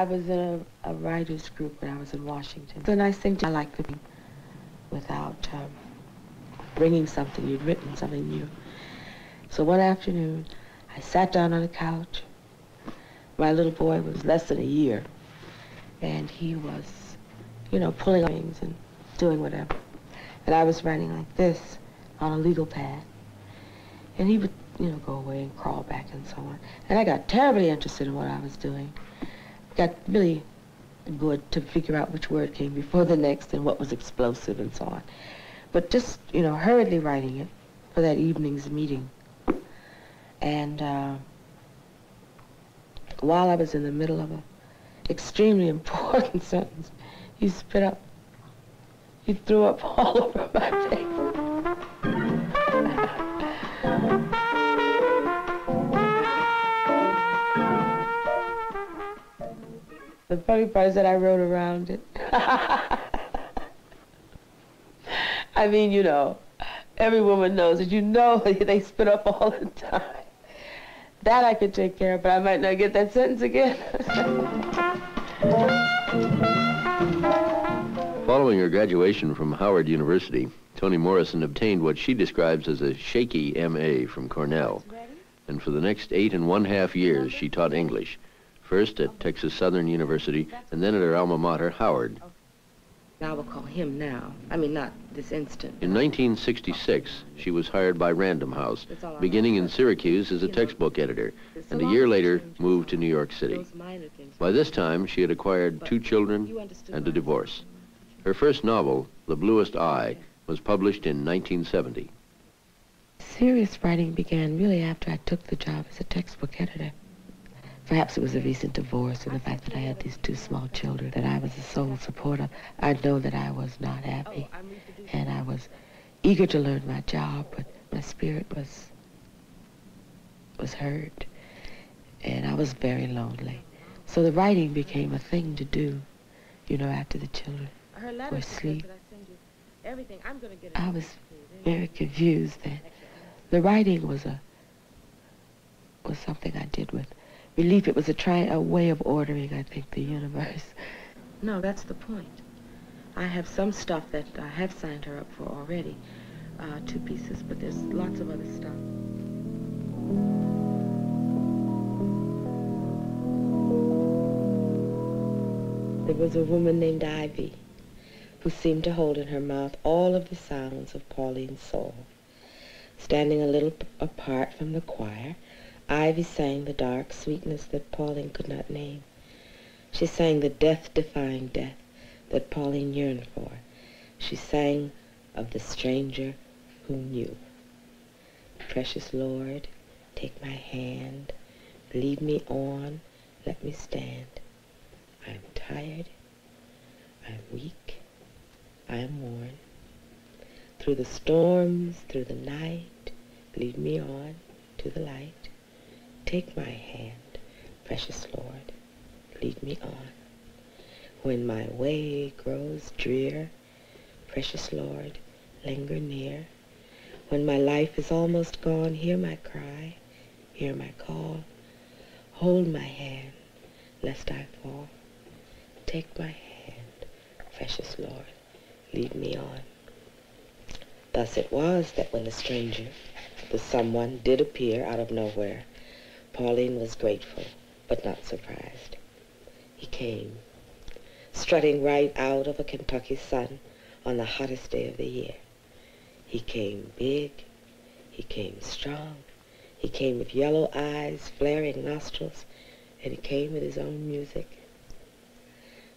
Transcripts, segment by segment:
I was in a writer's group when I was in Washington. It's a nice thing to like to be without bringing something you'd written, something new. So one afternoon, I sat down on the couch. My little boy was less than a year, and he was, you know, pulling things and doing whatever. And I was writing like this on a legal pad. And he would, you know, go away and crawl back and so on. And I got terribly interested in what I was doing. Got really good to figure out which word came before the next and what was explosive and so on. But just, you know, hurriedly writing it for that evening's meeting. And while I was in the middle of an extremely important sentence, he spit up. He threw up all over my face. The funny part is that I wrote around it. I mean, you know, every woman knows that you know they spit up all the time. That I could take care of, but I might not get that sentence again. Following her graduation from Howard University, Toni Morrison obtained what she describes as a shaky M.A. from Cornell. And for the next 8½ years, she taught English. First at Texas Southern University, and then at her alma mater, Howard. I will call him now. I mean, not this instant. In 1966, she was hired by Random House, beginning in Syracuse as a textbook editor, and a year later moved to New York City. By this time, she had acquired 2 children and a divorce. Her first novel, The Bluest Eye, was published in 1970. Serious writing began really after I took the job as a textbook editor. Perhaps it was a recent divorce and the fact that I had these 2 small children that I was the sole support of. I know that I was not happy, and I was eager to learn my job, but my spirit was hurt, and I was very lonely. So the writing became a thing to do, you know, after the children were asleep. I was very confused then. The writing was something I did with relief. It was a way of ordering, I think, the universe. No, that's the point. I have some stuff that I have signed her up for already, 2 pieces, but there's lots of other stuff. There was a woman named Ivy who seemed to hold in her mouth all of the sounds of Pauline's soul. Standing a little apart from the choir, Ivy sang the dark sweetness that Pauline could not name. She sang the death-defying death that Pauline yearned for. She sang of the stranger who knew. Precious Lord, take my hand, lead me on, let me stand. I am tired, I am weak, I am worn. Through the storms, through the night, lead me on to the light. Take my hand, precious Lord, lead me on. When my way grows drear, precious Lord, linger near. When my life is almost gone, hear my cry, hear my call. Hold my hand, lest I fall. Take my hand, precious Lord, lead me on. Thus it was that when the stranger, the someone, did appear out of nowhere, Pauline was grateful, but not surprised. He came, strutting right out of a Kentucky sun on the hottest day of the year. He came big, he came strong, he came with yellow eyes, flaring nostrils, and he came with his own music.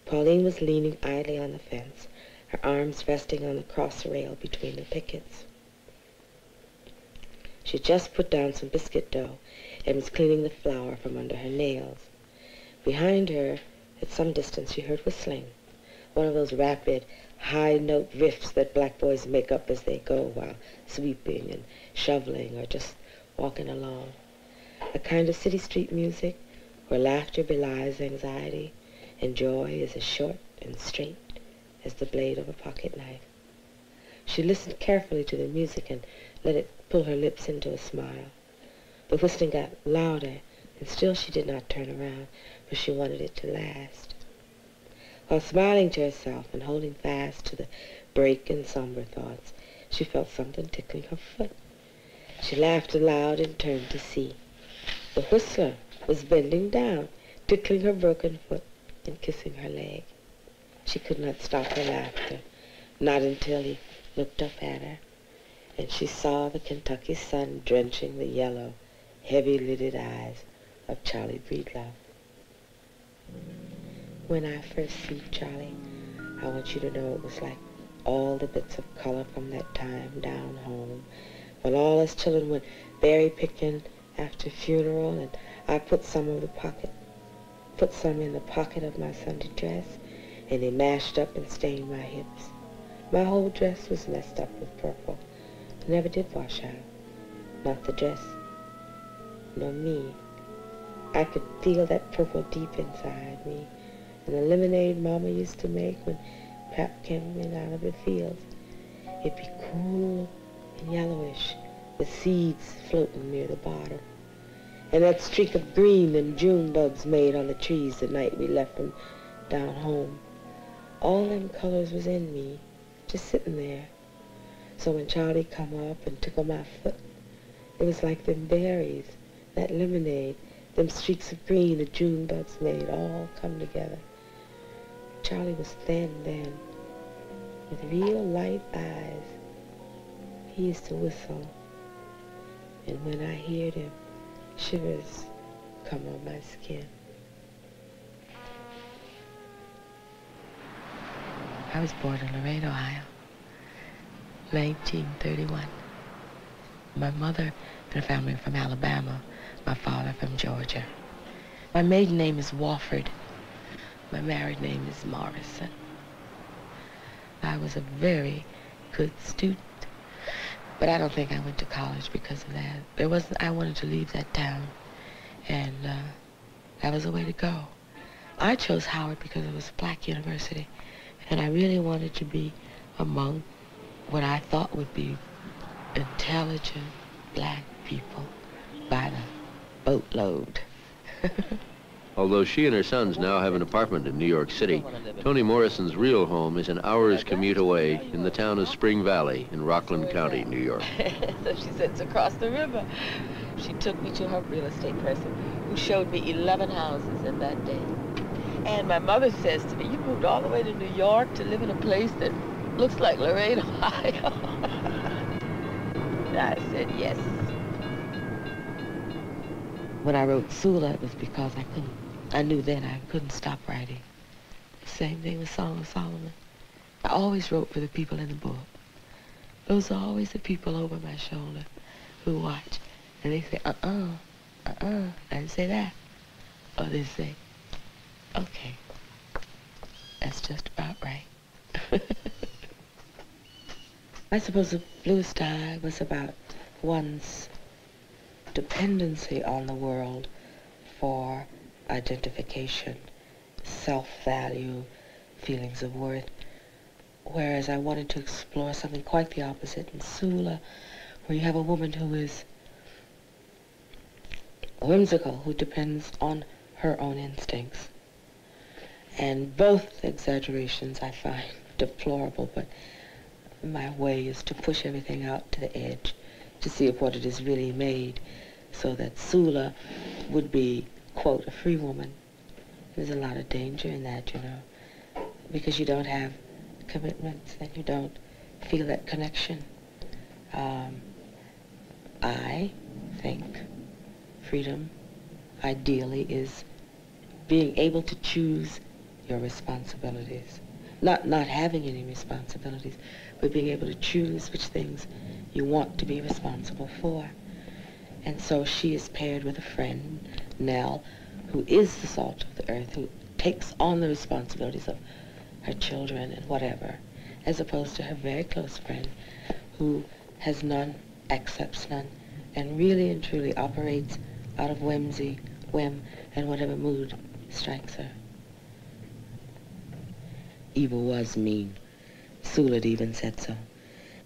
Pauline was leaning idly on the fence, her arms resting on the cross rail between the pickets. She just put down some biscuit dough and was cleaning the flour from under her nails. Behind her, at some distance, she heard whistling, one of those rapid, high-note riffs that black boys make up as they go while sweeping and shoveling or just walking along. A kind of city street music where laughter belies anxiety and joy is as short and straight as the blade of a pocket knife. She listened carefully to the music and let it pull her lips into a smile. The whistling got louder And still she did not turn around, for she wanted it to last. While smiling to herself and holding fast to the break in somber thoughts, she felt something tickling her foot. She laughed aloud and turned to see. The whistler was bending down, tickling her broken foot and kissing her leg. She could not stop her laughter, not until he looked up at her, and she saw the Kentucky sun drenching the yellow, heavy-lidded eyes of Charlie Breedlove. When I first see Charlie, I want you to know it was like all the bits of color from that time down home, when all us children went berry picking after funeral, and I put some in the pocket of my Sunday dress, and they mashed up and stained my hips. My whole dress was messed up with purple. It never did wash out. Not the dress, nor me. I could feel that purple deep inside me, and the lemonade Mama used to make when Pap came in out of the fields. It'd be cool and yellowish, with seeds floating near the bottom. And that streak of green them June bugs made on the trees the night we left them down home. All them colors was in me, just sitting there. So when Charlie come up and tickled my foot, it was like them berries, that lemonade, them streaks of green the June bugs made, all come together. Charlie was thin then, with real light eyes. He used to whistle, and when I heard him, shivers come on my skin. I was born in Laredo, Ohio, 1931. My mother and her family from Alabama, my father from Georgia. My maiden name is Wofford. My married name is Morrison. I was a very good student, but I don't think I went to college because of that. I wanted to leave that town, and that was the way to go. I chose Howard because it was a black university, and I really wanted to be among what I thought would be intelligent black people by the boatload. Although she and her sons now have an apartment in New York City, Toni Morrison's real home is an hour's commute away in the town of Spring Valley in Rockland County, New York. So she said, it's across the river. She took me to her real estate person who showed me 11 houses in that day. And my mother says to me, you moved all the way to New York to live in a place that looks like Laredo, Ohio. I said, yes. When I wrote Sula, it was because I knew then I couldn't stop writing. Same thing with Song of Solomon. I always wrote for the people in the book. Those are always the people over my shoulder who watch. And they say, I didn't say that. Or they say, okay, that's just about right. I suppose the Blue Sky was about one's dependency on the world for identification, self-value, feelings of worth, whereas I wanted to explore something quite the opposite in Sula, where you have a woman who is whimsical, who depends on her own instincts. And both exaggerations I find deplorable, but my way is to push everything out to the edge to see if what it is really made, so that Sula would be, quote, a free woman. There's a lot of danger in that, you know, because you don't have commitments and you don't feel that connection. I think freedom, ideally, is being able to choose your responsibilities. Not having any responsibilities, but being able to choose which things you want to be responsible for. And so she is paired with a friend, Nell, who is the salt of the earth, who takes on the responsibilities of her children and whatever, as opposed to her very close friend, who has none, accepts none, and really and truly operates out of whim, and whatever mood strikes her. Eva was mean. Sula even said so.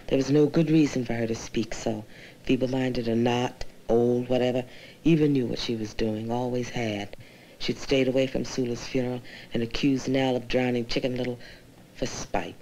There was no good reason for her to speak so, feeble-minded or not, old, whatever, even knew what she was doing, always had. She'd stayed away from Sula's funeral and accused Nell of drowning Chicken Little for spite.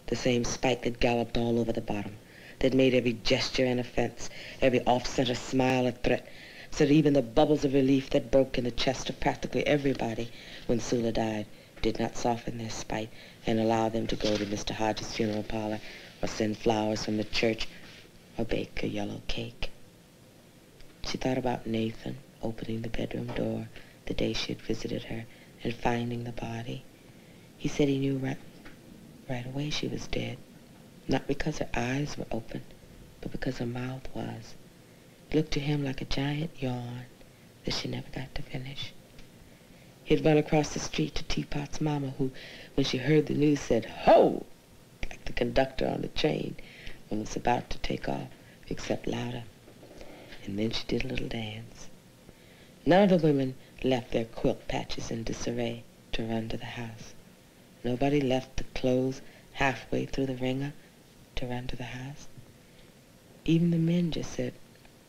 The same spite that galloped all over the bottom, that made every gesture an offense, every off-center smile a threat, so that even the bubbles of relief that broke in the chest of practically everybody when Sula died did not soften their spite and allow them to go to Mr. Hodges' funeral parlor or send flowers from the church or bake a yellow cake. She thought about Nathan opening the bedroom door the day she had visited her and finding the body. He said he knew right away she was dead, not because her eyes were open, but because her mouth was. It looked to him like a giant yawn that she never got to finish. He'd run across the street to Teapot's mama, who, when she heard the news, said, "Ho!" like the conductor on the train when it was about to take off, except louder. And then she did a little dance. None of the women left their quilt patches in disarray to run to the house. Nobody left the clothes halfway through the ringer to run to the house. Even the men just said,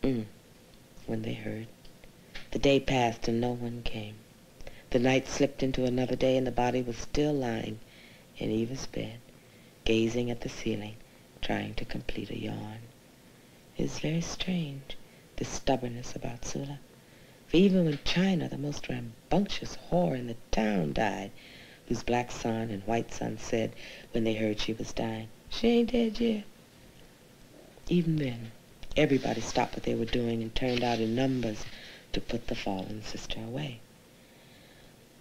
when they heard. The day passed and no one came. The night slipped into another day and the body was still lying in Eva's bed, gazing at the ceiling, trying to complete a yawn. It was very strange, this stubbornness about Sula. For even when China, the most rambunctious whore in the town, died, whose black son and white son said when they heard she was dying, "She ain't dead yet." Even then, everybody stopped what they were doing and turned out in numbers to put the fallen sister away.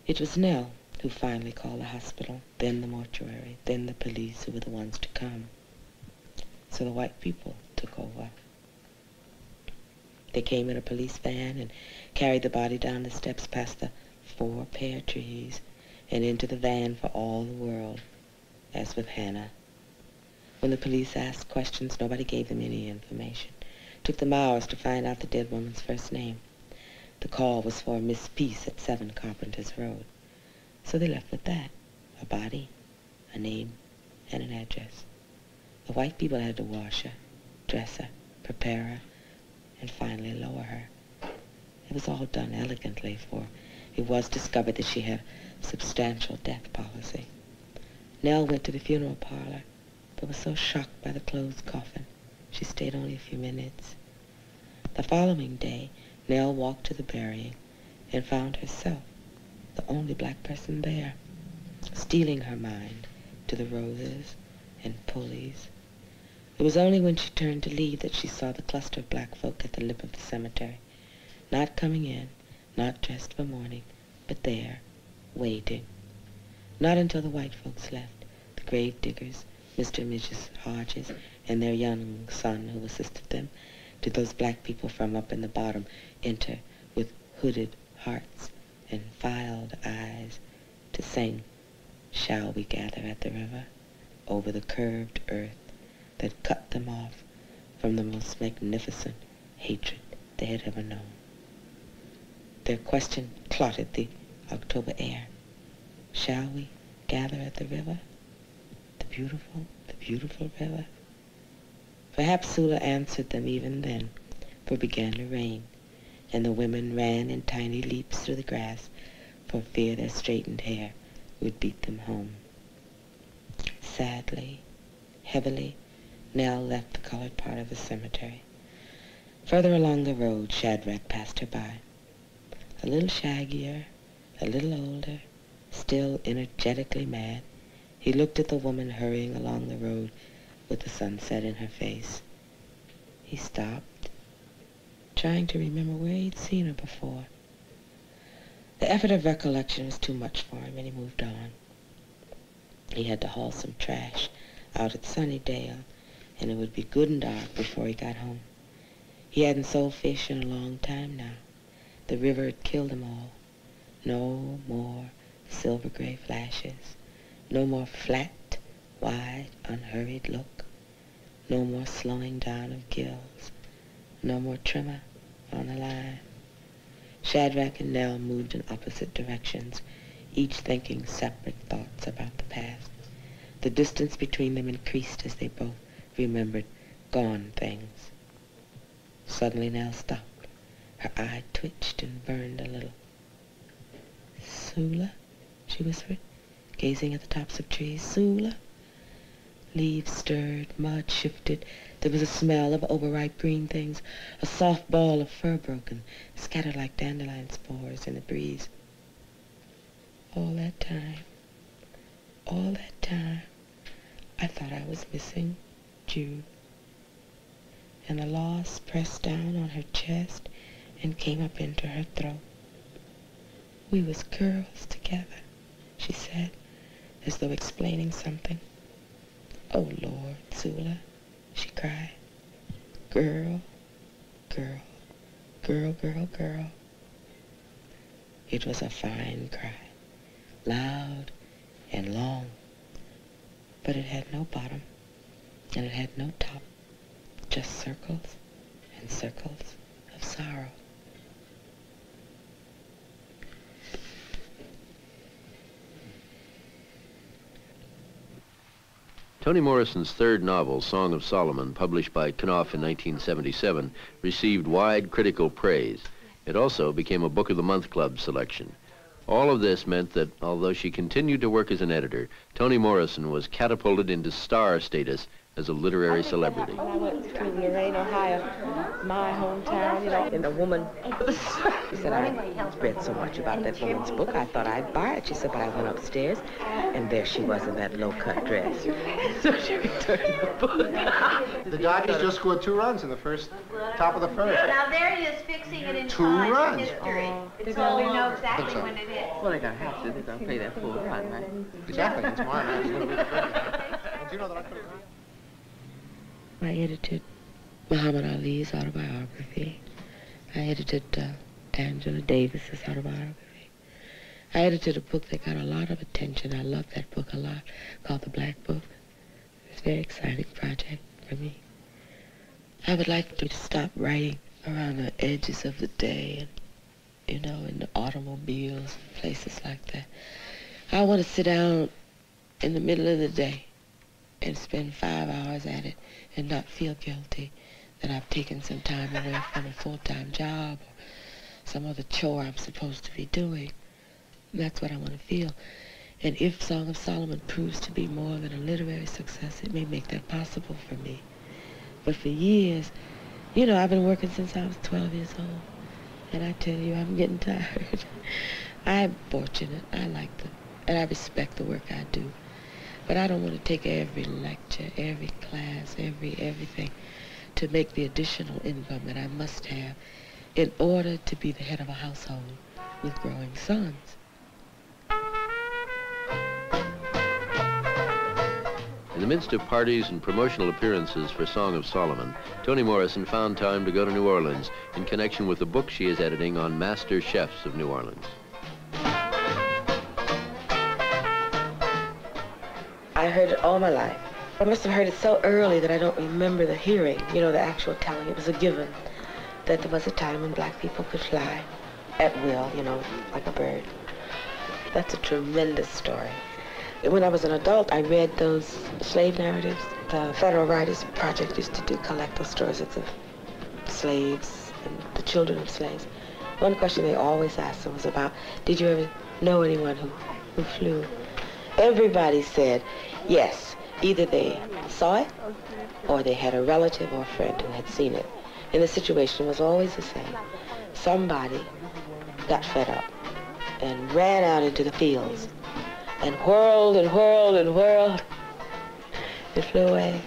It was Nell who finally called the hospital, then the mortuary, then the police, who were the ones to come. So the white people took over. They came in a police van and carried the body down the steps past the 4 pear trees and into the van for all the world, as with Hannah. When the police asked questions, nobody gave them any information. It took them hours to find out the dead woman's first name. The call was for Miss Peace at 7 Carpenter's Road. So they left with that, a body, a name, and an address. The white people had to wash her, dress her, prepare her, and finally lower her. It was all done elegantly, for it was discovered that she had a substantial death policy. Nell went to the funeral parlor, but was so shocked by the closed coffin, she stayed only a few minutes. The following day, Nell walked to the burying and found herself the only black person there, steeling her mind to the roses and pulleys. It was only when she turned to leave that she saw the cluster of black folk at the lip of the cemetery, not coming in, not dressed for mourning, but there, waiting. Not until the white folks left, the grave diggers, Mr. and Mrs. Hodges, and their young son who assisted them, did those black people from up in the bottom enter with hooded hearts and filed eyes to sing, "Shall we gather at the river?" over the curved earth that cut them off from the most magnificent hatred they had ever known. Their question clotted the October air. Shall we gather at the river? The beautiful river? Perhaps Sula answered them even then, for it began to rain, and the women ran in tiny leaps through the grass for fear their straightened hair would beat them home. Sadly, heavily, Nell left the colored part of the cemetery. Further along the road, Shadrach passed her by. A little shaggier, a little older, still energetically mad, he looked at the woman hurrying along the road with the sunset in her face. He stopped, trying to remember where he'd seen her before. The effort of recollection was too much for him, and he moved on. He had to haul some trash out at Sunnydale, and it would be good and dark before he got home. He hadn't sold fish in a long time now. The river had killed them all. No more silver gray flashes. No more flat, wide, unhurried look. No more slowing down of gills. No more trimmer on the line. Shadrach and Nell moved in opposite directions, each thinking separate thoughts about the past. The distance between them increased as they both remembered gone things. Suddenly Nell stopped. Her eye twitched and burned a little. "Sula," she whispered, gazing at the tops of trees. "Sula." Leaves stirred, mud shifted. There was a smell of overripe green things, a soft ball of fur broken, scattered like dandelion spores in the breeze. All that time, I thought I was missing Jude. And the loss pressed down on her chest and came up into her throat. "We was girls together," she said, as though explaining something. "Oh, Lord, Sula," she cried. "Girl, girl, girl, girl, girl." It was a fine cry, loud and long, but it had no bottom, and it had no top, just circles and circles of sorrow. Toni Morrison's third novel, Song of Solomon, published by Knopf in 1977, received wide critical praise. It also became a Book of the Month Club selection. All of this meant that, although she continued to work as an editor, Toni Morrison was catapulted into star status as a literary celebrity. When I went to Lorain, Ohio, my hometown, and a woman, she said, "I read so much about that woman's book, I thought I'd buy it." She said, but I went upstairs, and there she was in that low-cut dress. So she returned the book. The Dodgers just scored 2 runs in the top of the first. Now there he is fixing it in 2 time runs. history. So we know exactly when it is. Well, they're going to have to. They're going to play that full run, right? Exactly, and tomorrow night is going to be the first. Do you know that I could have... I edited Muhammad Ali's autobiography. I edited Angela Davis's autobiography. I edited a book that got a lot of attention. I love that book a lot, called The Black Book. It's a very exciting project for me. I would like to stop writing around the edges of the day and, in the automobiles and places like that. I want to sit down in the middle of the day and spend 5 hours at it and not feel guilty that I've taken some time away from a full-time job or some other chore I'm supposed to be doing. And that's what I want to feel. And if Song of Solomon proves to be more than a literary success, it may make that possible for me. But for years, I've been working since I was 12 years old. And I tell you, I'm getting tired. I'm fortunate. I like them. And I respect the work I do. But I don't want to take every lecture, every class, everything to make the additional income that I must have in order to be the head of a household with growing sons. In the midst of parties and promotional appearances for Song of Solomon, Toni Morrison found time to go to New Orleans in connection with the book she is editing on master chefs of New Orleans. I heard it all my life. I must have heard it so early that I don't remember the hearing, the actual telling. It was a given that there was a time when black people could fly at will, like a bird. That's a tremendous story. When I was an adult, I read those slave narratives. The Federal Writers Project used to collect those stories of the slaves and the children of slaves. One question they always asked them was about, did you ever know anyone who flew? Everybody said, yes, either they saw it or they had a relative or a friend who had seen it. And the situation was always the same. Somebody got fed up and ran out into the fields and whirled and whirled and whirled. It flew away.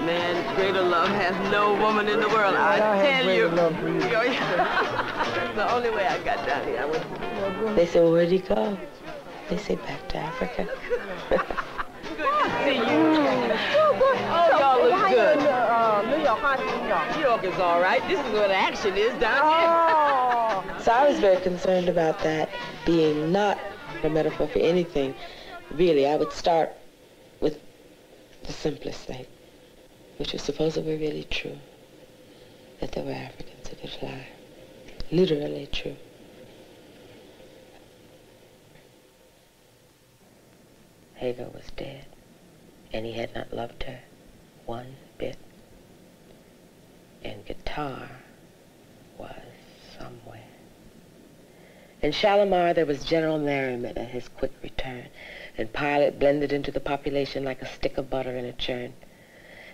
Man, greater love has no woman in the world. I tell you. The only way I got down here, I went. They said, well, where'd he go? They say back to Africa. Good to see you. Oh, y'all look good. New York is all right. This is where the action is down here. So I was very concerned about that being not a metaphor for anything. Really, I would start with the simplest thing, which was supposedly really true, that there were Africans who could fly. Literally true. Hagar was dead, and he had not loved her one bit. And guitar was In Shalimar, there was general merriment at his quick return, and Pilot blended into the population like a stick of butter in a churn.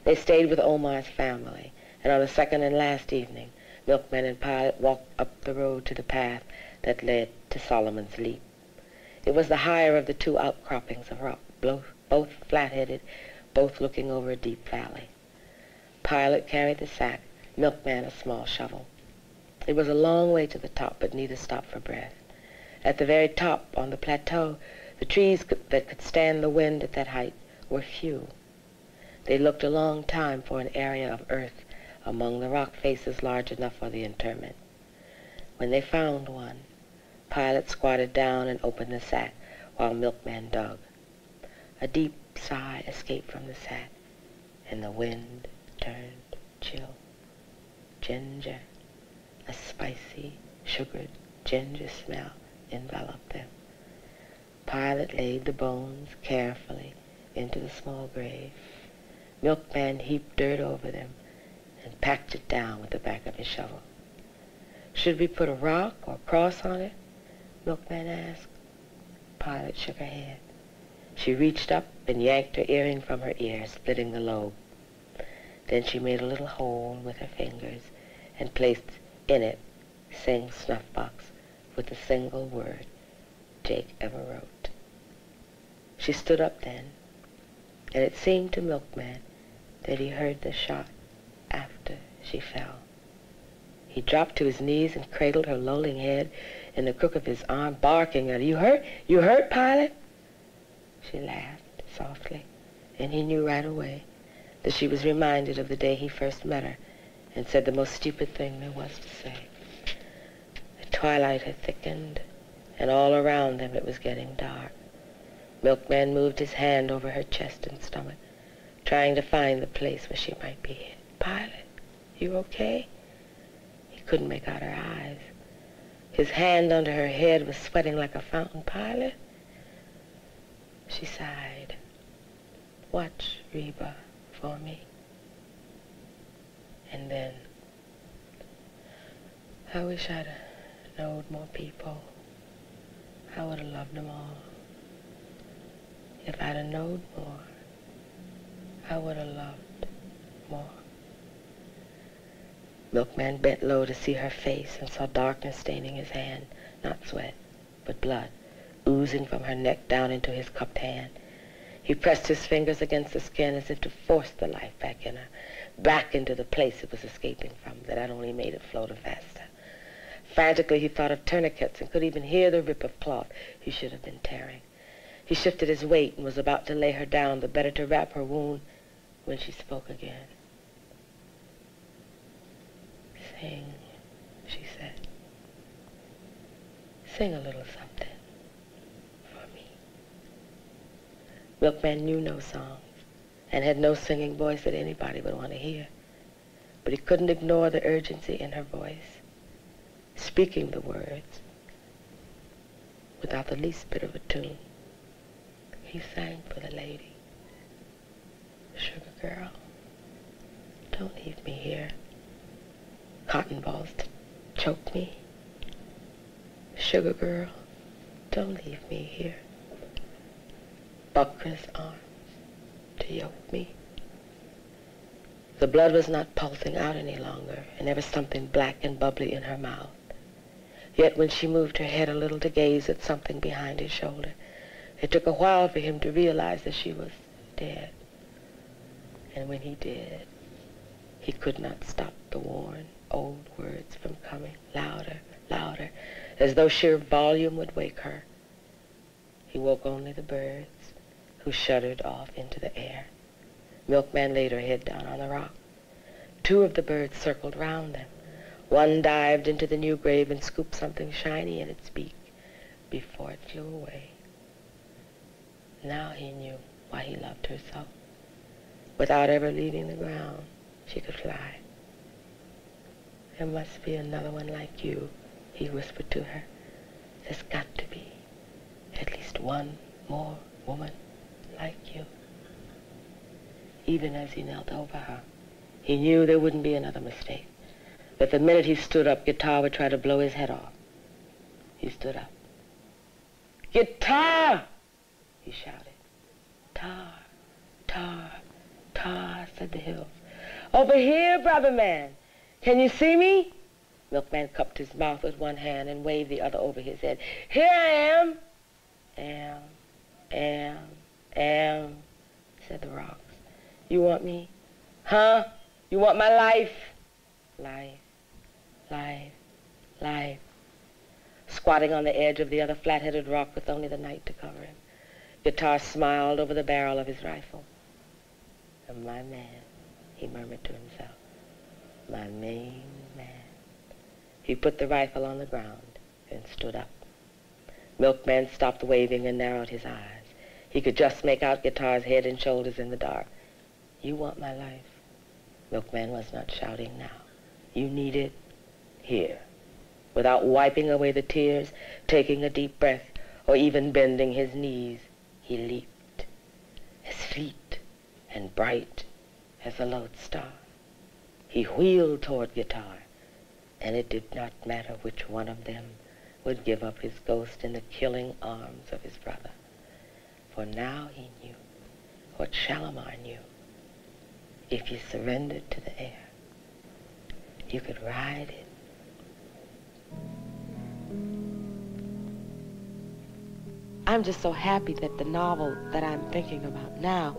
They stayed with Omar's family, and on the second and last evening, Milkman and Pilot walked up the road to the path that led to Solomon's Leap. It was the higher of the two outcroppings of rock, both flat-headed, both looking over a deep valley. Pilot carried the sack, Milkman a small shovel. It was a long way to the top, but neither stopped for breath. At the very top, on the plateau, the trees that could stand the wind at that height were few. They looked a long time for an area of earth among the rock faces large enough for the interment. When they found one, Pilot squatted down and opened the sack while Milkman dug. A deep sigh escaped from the sack, and the wind turned chill. Ginger, a spicy, sugared ginger smell enveloped them. Pilot laid the bones carefully into the small grave. Milkman heaped dirt over them and packed it down with the back of his shovel. Should we put a rock or cross on it? Milkman asked. Pilot shook her head. She reached up and yanked her earring from her ear, splitting the lobe. Then she made a little hole with her fingers and placed in it Singh's snuff box with the single word Jake ever wrote. She stood up then, and it seemed to Milkman that he heard the shot after she fell. He dropped to his knees and cradled her lolling head in the crook of his arm, barking at her. You hurt? You hurt, Pilot? She laughed softly, and he knew right away that she was reminded of the day he first met her and said the most stupid thing there was to say. The twilight had thickened, and all around them it was getting dark. Milkman moved his hand over her chest and stomach, trying to find the place where she might be hit. Pilot, you okay? He couldn't make out her eyes. His hand under her head was sweating like a fountain. Pilot? She sighed. Watch Reba for me. And then, I wish I'd knowed more people. I would have loved them all. If I'd have knowed more, I would have loved more. Milkman bent low to see her face and saw darkness staining his hand, not sweat, but blood, oozing from her neck down into his cupped hand. He pressed his fingers against the skin as if to force the life back in her, back into the place it was escaping from, that had only made it flow the faster. Frantically, he thought of tourniquets and could even hear the rip of cloth he should have been tearing. He shifted his weight and was about to lay her down, the better to wrap her wound, when she spoke again. Sing, she said. Sing a little something for me. Milkman knew no songs and had no singing voice that anybody would want to hear. But he couldn't ignore the urgency in her voice, speaking the words without the least bit of a tune. He sang for the lady. Sugar girl, don't leave me here. Cotton balls to choke me. Sugar girl, don't leave me here. Buckra's arms to yoke me. The blood was not pulsing out any longer, and there was something black and bubbly in her mouth. Yet when she moved her head a little to gaze at something behind his shoulder, it took a while for him to realize that she was dead. And when he did, he could not stop the worn, old words from coming louder, louder, as though sheer volume would wake her. He woke only the birds, who shuddered off into the air. Milkman laid her head down on the rock. Two of the birds circled round them. One dived into the new grave and scooped something shiny in its beak before it flew away. Now he knew why he loved her so. Without ever leaving the ground, she could fly. There must be another one like you, he whispered to her. There's got to be at least one more woman like you. Even as he knelt over her, he knew there wouldn't be another mistake, that the minute he stood up, guitar would try to blow his head off. He stood up. "Guitar!" he shouted. "Tar, tar, tar," said the hills. "Over here, brother man. Can you see me?" Milkman cupped his mouth with one hand and waved the other over his head. "Here I am." Am, said the rocks. "You want me? Huh? You want my life?" Life, life, life. Squatting on the edge of the other flat-headed rock with only the night to cover him, Guitar smiled over the barrel of his rifle. "My man," he murmured to himself. "My main man." He put the rifle on the ground and stood up. Milkman stopped waving and narrowed his eyes. He could just make out Guitar's head and shoulders in the dark. "You want my life?" Milkman was not shouting now. "You need it? Here." Without wiping away the tears, taking a deep breath, or even bending his knees, he leaped, as fleet and bright as a lodestar. He wheeled toward Guitar, and it did not matter which one of them would give up his ghost in the killing arms of his brother. For now he knew what Shalimar knew. If you surrendered to the air, you could ride it. I'm just so happy that the novel that I'm thinking about now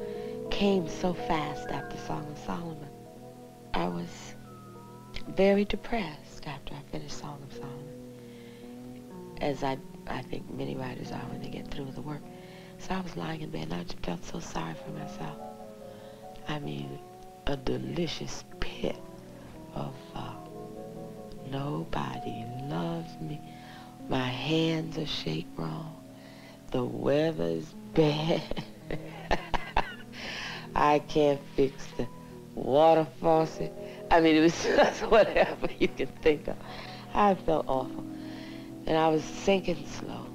came so fast after Song of Solomon. I was very depressed after I finished Song of Solomon, as I think many writers are when they get through with the work. So I was lying in bed and I just felt so sorry for myself. I mean, a delicious pit of nobody loves me. My hands are shaped wrong. The weather's bad. I can't fix the water faucet. I mean, it was just whatever you can think of. I felt awful. And I was sinking slow.